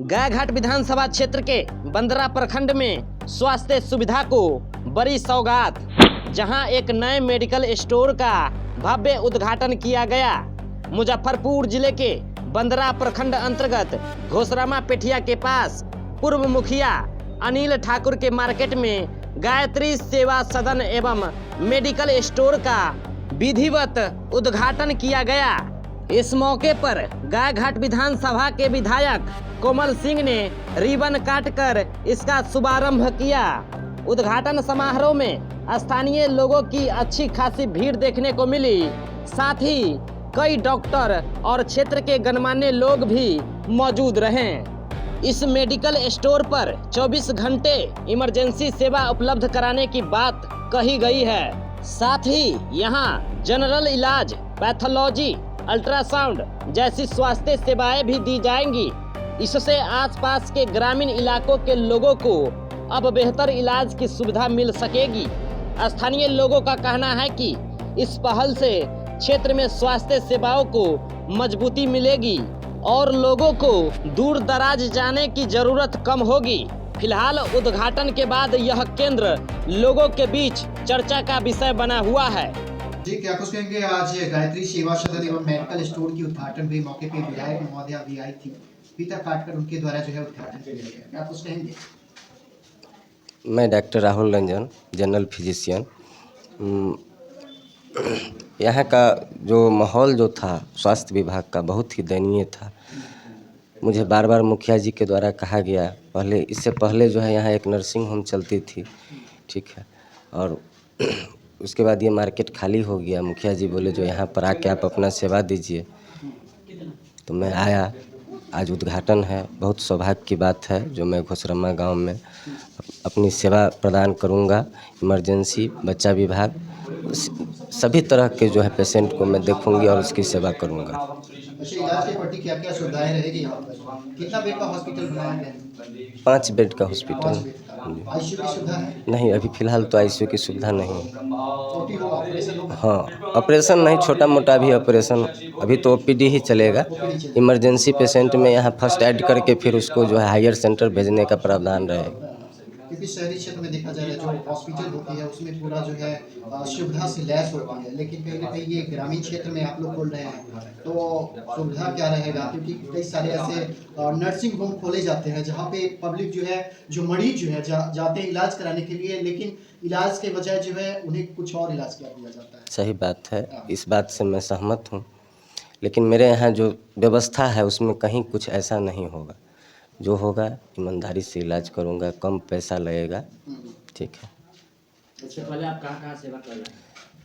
गायघाट विधानसभा क्षेत्र के बंदरा प्रखंड में स्वास्थ्य सुविधा को बड़ी सौगात, जहां एक नए मेडिकल स्टोर का भव्य उद्घाटन किया गया। मुजफ्फरपुर जिले के बंदरा प्रखंड अंतर्गत घोसरामा पेठिया के पास पूर्व मुखिया अनिल ठाकुर के मार्केट में गायत्री सेवा सदन एवं मेडिकल स्टोर का विधिवत उद्घाटन किया गया। इस मौके पर गायघाट विधानसभा के विधायक कोमल सिंह ने रिबन काटकर इसका शुभारंभ किया। उद्घाटन समारोह में स्थानीय लोगों की अच्छी खासी भीड़ देखने को मिली। साथ ही कई डॉक्टर और क्षेत्र के गणमान्य लोग भी मौजूद रहे। इस मेडिकल स्टोर पर 24 घंटे इमरजेंसी सेवा उपलब्ध कराने की बात कही गई है। साथ ही यहां जनरल इलाज, पैथोलॉजी, अल्ट्रासाउंड जैसी स्वास्थ्य सेवाएं भी दी जाएंगी। इससे आसपास के ग्रामीण इलाकों के लोगों को अब बेहतर इलाज की सुविधा मिल सकेगी। स्थानीय लोगों का कहना है कि इस पहल से क्षेत्र में स्वास्थ्य सेवाओं को मजबूती मिलेगी और लोगों को दूर दराज जाने की जरूरत कम होगी। फिलहाल उद्घाटन के बाद यह केंद्र लोगों के बीच चर्चा का विषय बना हुआ है। जी, क्या कुछ कहेंगे? आज गायत्री सेवा सदन एवं मेडिकल स्टोर की उद्घाटन हुई, मौके पे विधायक महोदया भी आई थी, फीता काटकर उनके द्वारा जो है उद्घाटन किया गया। क्या कुछ कहेंगे? मैं doctor Rahul Ranjan, general physician. यहाँ का जो माहौल जो था स्वास्थ्य विभाग का बहुत ही दयनीय था। मुझे बार बार मुखिया जी के द्वारा कहा गया, इससे पहले जो है यहाँ एक नर्सिंग होम चलती थी, ठीक है, और उसके बाद ये मार्केट खाली हो गया। मुखिया जी बोले जो यहाँ पर आके आप अपना सेवा दीजिए, तो मैं आया। आज उद्घाटन है, बहुत सौभाग्य की बात है जो मैं घोसरामा गांव में अपनी सेवा प्रदान करूंगा। इमरजेंसी, बच्चा विभाग, सभी तरह के जो है पेशेंट को मैं देखूंगी और उसकी सेवा करूंगा। अच्छा, इलाज के प्रति क्या क्या सुविधाएं रहेगी यहाँ पर? कितना बेड का हॉस्पिटल बनाया गया है? 5 बेड का हॉस्पिटल। आईसीयू की सुविधा है? नहीं, अभी फिलहाल तो आईसीयू की सुविधा नहीं। ओटी होगा, ऑपरेशन होगा? हाँ, ऑपरेशन नहीं, छोटा मोटा भी ऑपरेशन, अभी तो ओपीडी ही चलेगा। इमरजेंसी पेशेंट में यहाँ फर्स्ट ऐड करके फिर उसको जो है हायर सेंटर भेजने का प्रावधान रहेगा। क्योंकि शहरी क्षेत्र में देखा जा रहा है जो हॉस्पिटल होती है उसमें पूरा जो है सुविधा से लैस होती है, लेकिन कहीं ना कहीं ये ग्रामीण क्षेत्र में आप लोग खोल रहे हैं, तो सुविधा क्या रहेगा? क्योंकि कई सारे ऐसे नर्सिंग होम खोले जाते हैं जहाँ पे पब्लिक जो है, जो मरीज जो है जाते हैं इलाज कराने के लिए, लेकिन इलाज के बजाय जो है उन्हें कुछ और इलाज किया दिया जाता है। सही बात है, इस बात से मैं सहमत हूँ, लेकिन मेरे यहाँ जो व्यवस्था है उसमें कहीं कुछ ऐसा नहीं होगा। जो होगा ईमानदारी से इलाज करूँगा, कम पैसा लगेगा, ठीक है। इससे पहले आप कहाँ सेवा कर रहे हैं?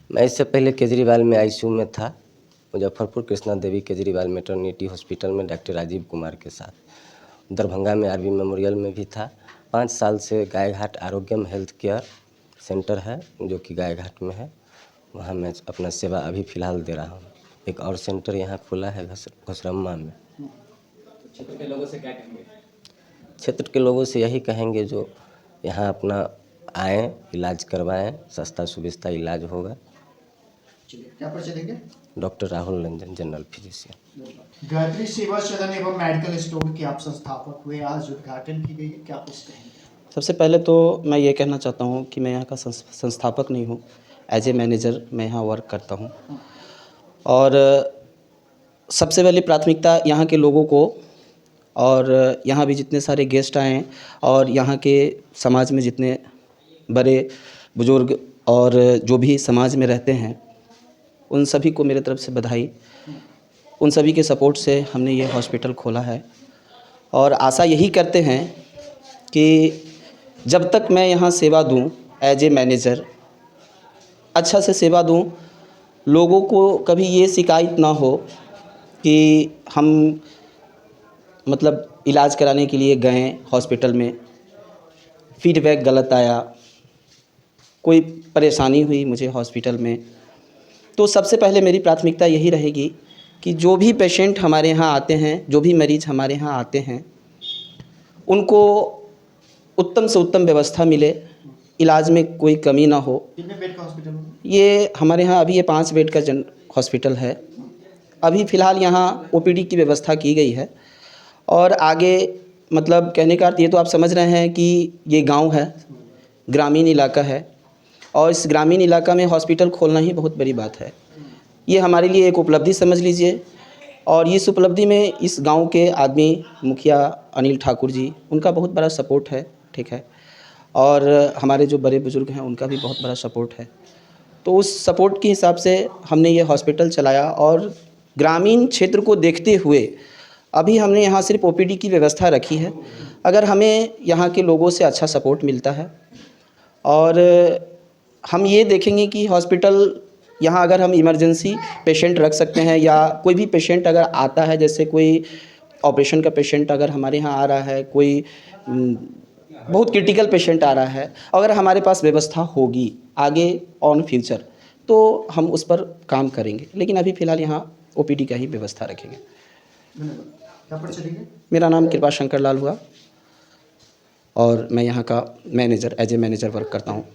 मैं इससे पहले केजरीवाल में आईसीयू में था, मुजफ्फरपुर कृष्णा देवी केजरीवाल मैटरनिटी हॉस्पिटल में डॉक्टर राजीव कुमार के साथ। दरभंगा में आरबी मेमोरियल में भी था। 5 साल से गायघाट आरोग्यम हेल्थ केयर सेंटर है जो कि गायघाट में है, वहाँ मैं अपना सेवा अभी फ़िलहाल दे रहा हूँ। एक और सेंटर यहाँ खुला है घोसरामा में। क्षेत्र के लोगों से क्या कहेंगे? क्षेत्र के लोगों से यही कहेंगे जो यहाँ अपना आएँ, इलाज करवाएं, सस्ता सुविस्ता इलाज होगा। क्या परिचय देंगे? Doctor Rahul Ranjan, general physician. Gayatri सेवा सदन एवं मेडिकल स्टोर के आप संस्थापक हुए, आज उद्घाटन की गई, क्या कुछ कहेंगे? सबसे पहले तो मैं ये कहना चाहता हूँ कि मैं यहाँ का संस्थापक नहीं हूँ, एज ए मैनेजर मैं यहाँ वर्क करता हूँ। और सबसे पहली प्राथमिकता यहाँ के लोगों को, और यहाँ भी जितने सारे गेस्ट आए हैं और यहाँ के समाज में जितने बड़े बुजुर्ग और जो भी समाज में रहते हैं, उन सभी को मेरे तरफ से बधाई। उन सभी के सपोर्ट से हमने ये हॉस्पिटल खोला है और आशा यही करते हैं कि जब तक मैं यहाँ सेवा दूँ एज ए मैनेजर, अच्छा से सेवा दूँ, लोगों को कभी ये शिकायत ना हो कि हम मतलब इलाज कराने के लिए गए हॉस्पिटल में, फीडबैक गलत आया, कोई परेशानी हुई मुझे हॉस्पिटल में, तो सबसे पहले मेरी प्राथमिकता यही रहेगी कि जो भी पेशेंट हमारे यहाँ आते हैं, जो भी मरीज़ हमारे यहाँ आते हैं, उनको उत्तम से उत्तम व्यवस्था मिले, इलाज में कोई कमी ना हो। कितने बेड का हॉस्पिटल? ये हमारे यहाँ अभी ये 5 बेड का हॉस्पिटल है। अभी फ़िलहाल यहाँ ओपीडी की व्यवस्था की गई है और आगे मतलब कहने का अर्थ ये तो आप समझ रहे हैं कि ये गांव है, ग्रामीण इलाका है, और इस ग्रामीण इलाका में हॉस्पिटल खोलना ही बहुत बड़ी बात है। ये हमारे लिए एक उपलब्धि समझ लीजिए, और इस उपलब्धि में इस गांव के आदमी, मुखिया अनिल ठाकुर जी, उनका बहुत बड़ा सपोर्ट है, ठीक है, और हमारे जो बड़े बुजुर्ग हैं उनका भी बहुत बड़ा सपोर्ट है। तो उस सपोर्ट के हिसाब से हमने ये हॉस्पिटल चलाया, और ग्रामीण क्षेत्र को देखते हुए अभी हमने यहाँ सिर्फ ओपीडी की व्यवस्था रखी है। अगर हमें यहाँ के लोगों से अच्छा सपोर्ट मिलता है, और हम ये देखेंगे कि हॉस्पिटल यहाँ अगर हम इमरजेंसी पेशेंट रख सकते हैं, या कोई भी पेशेंट अगर आता है, जैसे कोई ऑपरेशन का पेशेंट अगर हमारे यहाँ आ रहा है, कोई बहुत क्रिटिकल पेशेंट आ रहा है, अगर हमारे पास व्यवस्था होगी आगे ऑन फ्यूचर तो हम उस पर काम करेंगे, लेकिन अभी फ़िलहाल यहाँ ओपीडी का ही व्यवस्था रखेंगे। क्या पर चलेंगे? मेरा नाम कृपा शंकर लाल हुआ, और मैं यहाँ का manager, as a manager work करता हूँ।